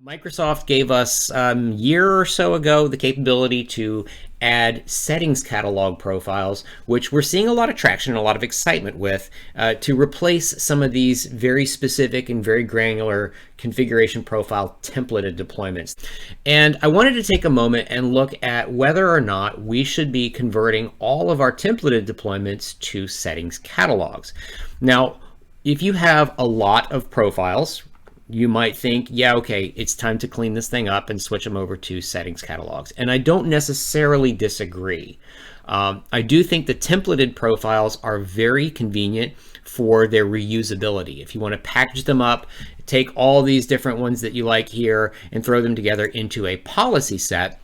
Microsoft gave us a year or so ago the capability to add settings catalog profiles, which we're seeing a lot of traction and a lot of excitement with, to replace some of these very specific and very granular configuration profile templated deployments. And I wanted to take a moment and look at whether or not we should be converting all of our templated deployments to settings catalogs. Now, if you have a lot of profiles, you might think, yeah, okay, it's time to clean this thing up and switch them over to settings catalogs. And I don't necessarily disagree. I do think the templated profiles are very convenient for their reusability. If you want to package them up, take all these different ones that you like here and throw them together into a policy set,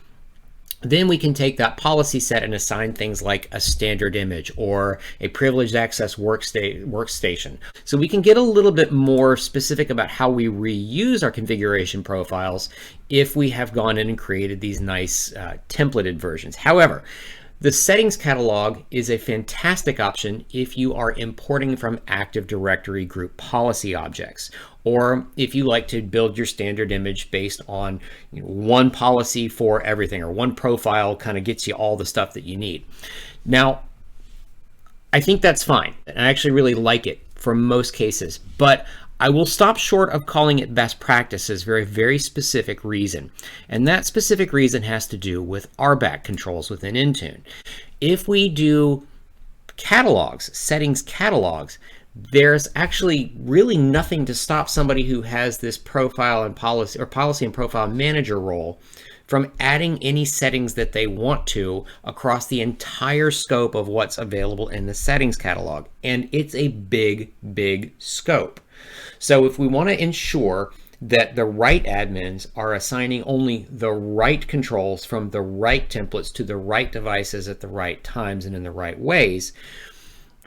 then we can take that policy set and assign things like a standard image or a privileged access workstation. So we can get a little bit more specific about how we reuse our configuration profiles if we have gone in and created these nice templated versions. However, the settings catalog is a fantastic option if you are importing from Active Directory group policy objects, or if you like to build your standard image based on one policy for everything, or one profile kind of gets you all the stuff that you need. Now, I think that's fine, and I actually really like it for most cases, but I will stop short of calling it best practices for a very specific reason. And that specific reason has to do with RBAC controls within Intune. If we do catalogs, settings catalogs, there's actually really nothing to stop somebody who has this profile and policy, or policy and profile manager role, from adding any settings that they want to across the entire scope of what's available in the settings catalog. And it's a big, big scope. So if we want to ensure that the right admins are assigning only the right controls from the right templates to the right devices at the right times and in the right ways,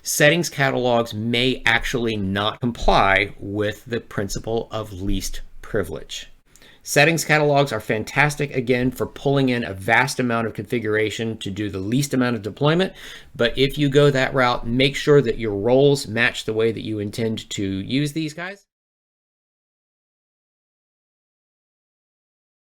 settings catalogs may actually not comply with the principle of least privilege. Settings catalogs are fantastic, again, for pulling in a vast amount of configuration to do the least amount of deployment. But if you go that route, make sure that your roles match the way that you intend to use these guys.